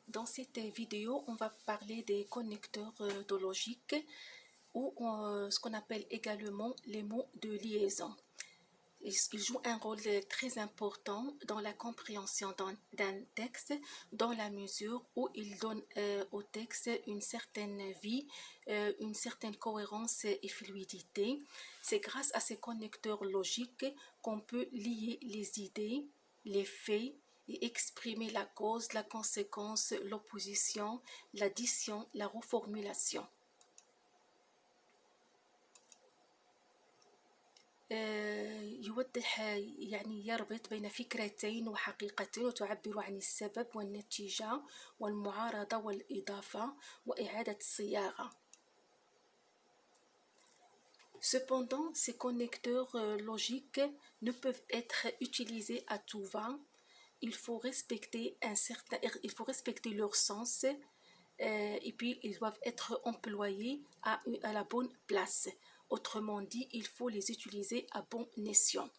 Dans cette vidéo, on va parler des connecteurs de logique ou ce qu'on appelle également les mots de liaison. Ils jouent un rôle très important dans la compréhension d'un texte dans la mesure où ils donnent au texte une certaine vie, une certaine cohérence et fluidité. C'est grâce à ces connecteurs logiques qu'on peut lier les idées, les faits et exprimer la cause, la conséquence, l'opposition, l'addition, la reformulation. يوضح يعني يربط بين فكرتين وحقيقتين وتعبر عن السبب والنتيجة والمعارضة والإضافة وإعادة الصياغة. Cependant, ces connecteurs logiques ne peuvent être utilisés à tout va. Il faut respecter leur sens et puis ils doivent être employés à la bonne place. Autrement dit, il faut les utiliser à bon escient.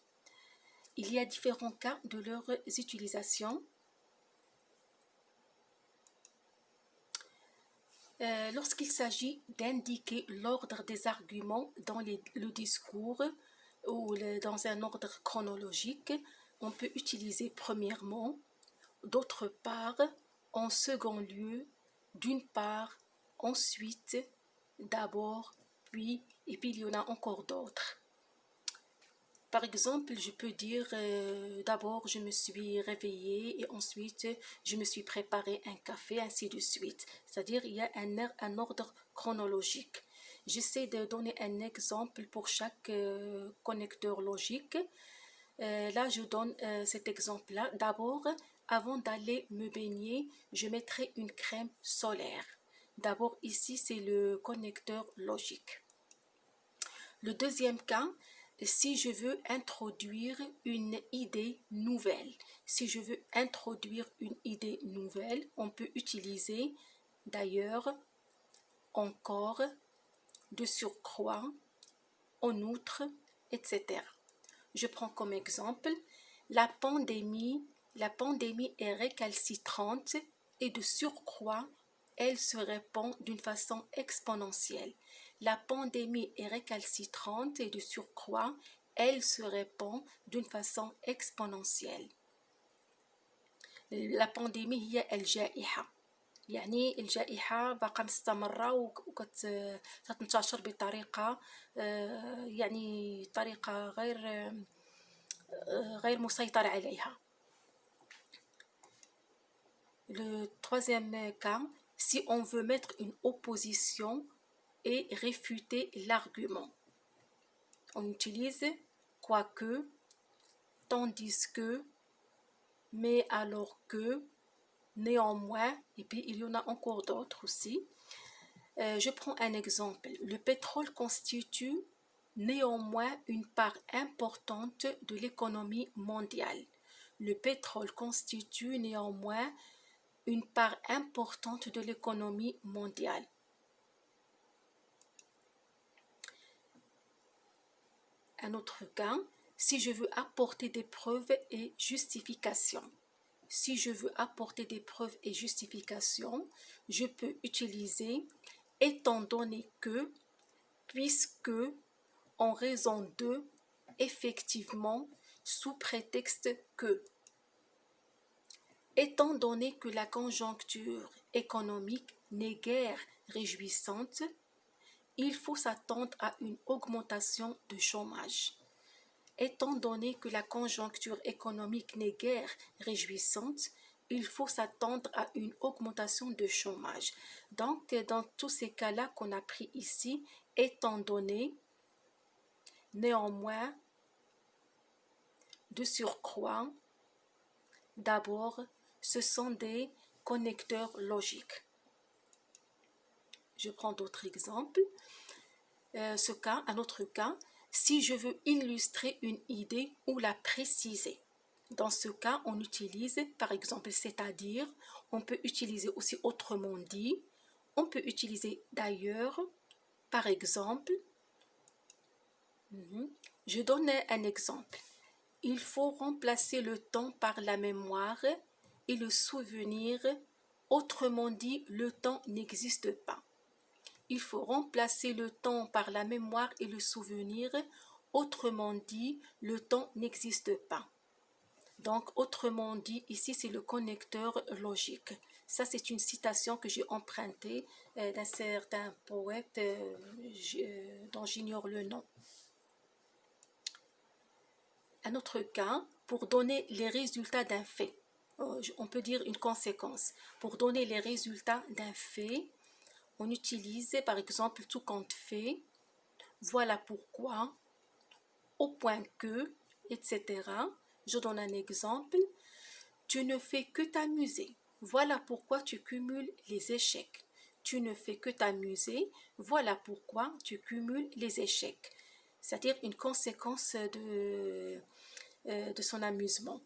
Il y a différents cas de leur utilisation. Lorsqu'il s'agit d'indiquer l'ordre des arguments dans le discours ou dans un ordre chronologique, on peut utiliser premièrement, d'autre part, en second lieu, d'une part, ensuite, d'abord, puis, et puis il y en a encore d'autres. Par exemple, je peux dire d'abord je me suis réveillée et ensuite je me suis préparé un café, ainsi de suite. C'est-à-dire il y a un ordre chronologique. J'essaie de donner un exemple pour chaque connecteur logique. Là, je donne cet exemple-là. D'abord, avant d'aller me baigner, je mettrai une crème solaire. D'abord, ici, c'est le connecteur logique. Le deuxième cas, si je veux introduire une idée nouvelle. Si je veux introduire une idée nouvelle, on peut utiliser d'ailleurs, encore, de surcroît, en outre, etc. Je prends comme exemple la pandémie est récalcitrante et de surcroît, elle se répand d'une façon exponentielle. La pandémie est récalcitrante et de surcroît, elle se répand d'une façon exponentielle. La pandémie هي الجائحة. يعني الجائحة باقا مستمرة وكتنتشر بطريقة يعني طريقة غير مسيطر عليها. Le troisième cas, si on veut mettre une opposition et réfuter l'argument, on utilise quoique, tandis que, mais alors que, néanmoins, et puis il y en a encore d'autres aussi. Je prends un exemple. Le pétrole constitue néanmoins une part importante de l'économie mondiale. Le pétrole constitue néanmoins une part importante de l'économie mondiale. Un autre cas, si je veux apporter des preuves et justifications. Si je veux apporter des preuves et justifications, je peux utiliser étant donné que, puisque, en raison de, effectivement, sous prétexte que. Étant donné que la conjoncture économique n'est guère réjouissante, il faut s'attendre à une augmentation du chômage. Étant donné que la conjoncture économique n'est guère réjouissante, il faut s'attendre à une augmentation de chômage. Donc, dans tous ces cas-là qu'on a pris ici, étant donné, néanmoins, de surcroît, d'abord, ce sont des connecteurs logiques. Je prends d'autres exemples. Un autre cas, si je veux illustrer une idée ou la préciser. Dans ce cas, on utilise, par exemple, c'est-à-dire, on peut utiliser aussi autrement dit, on peut utiliser d'ailleurs, par exemple. Je donne un exemple. Il faut remplacer le temps par la mémoire et le souvenir Autrement dit, le temps n'existe pas. Il faut remplacer le temps par la mémoire et le souvenir. Autrement dit, le temps n'existe pas. Donc, autrement dit, ici, c'est le connecteur logique. Ça, c'est une citation que j'ai empruntée d'un certain poète dont j'ignore le nom. Un autre cas, pour donner les résultats d'un fait. On peut dire une conséquence. Pour donner les résultats d'un fait, on utilise par exemple tout compte fait, voilà pourquoi, au point que, etc. Je donne un exemple. Tu ne fais que t'amuser. Voilà pourquoi tu cumules les échecs. Tu ne fais que t'amuser. Voilà pourquoi tu cumules les échecs. C'est-à-dire une conséquence de son amusement.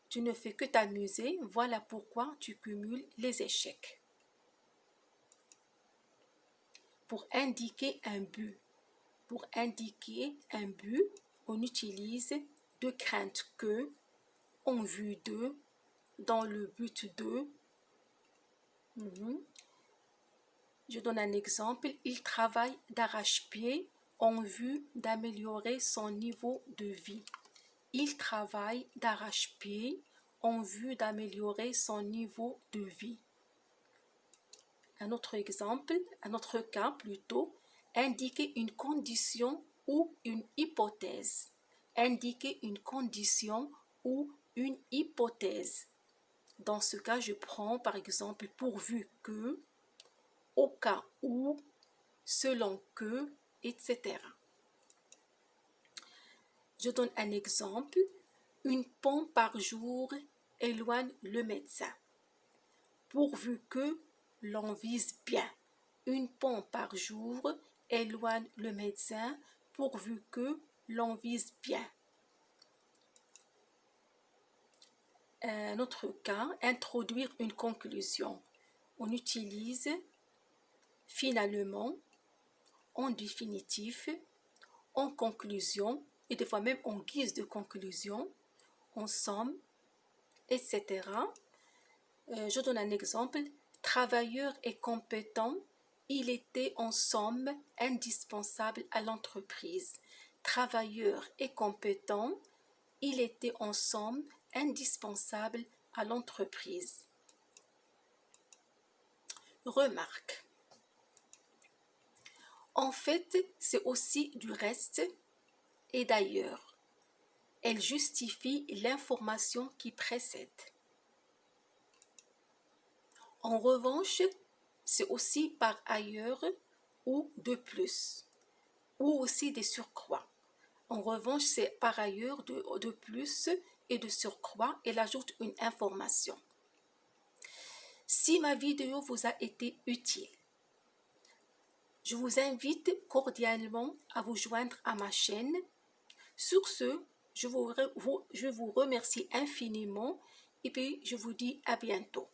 Tu ne fais que t'amuser. Voilà pourquoi tu cumules les échecs. Pour indiquer un but. Pour indiquer un but, on utilise de crainte que, en vue de, dans le but de. Je donne un exemple. Il travaille d'arrache-pied en vue d'améliorer son niveau de vie. Il travaille d'arrache-pied en vue d'améliorer son niveau de vie. Un autre exemple, un autre cas plutôt, indiquer une condition ou une hypothèse. Indiquer une condition ou une hypothèse. Dans ce cas, je prends par exemple pourvu que, au cas où, selon que, etc. Je donne un exemple. Une pompe par jour éloigne le médecin. Pourvu que l'on vise bien. Une pompe par jour éloigne le médecin pourvu que l'on vise bien. Un autre cas, introduire une conclusion. On utilise finalement, en définitif, en conclusion, et des fois même en guise de conclusion, en somme, etc. Je donne un exemple. Travailleur et compétent, il était en somme indispensable à l'entreprise. Travailleur et compétent, il était en somme indispensable à l'entreprise. Remarque. En fait, c'est aussi du reste et d'ailleurs. Elle justifie l'information qui précède. En revanche, c'est aussi par ailleurs ou de plus, ou aussi des surcroît. En revanche, c'est par ailleurs de plus et de surcroît, elle ajoute une information. Si ma vidéo vous a été utile, je vous invite cordialement à vous joindre à ma chaîne. Sur ce, je vous remercie infiniment et puis je vous dis à bientôt.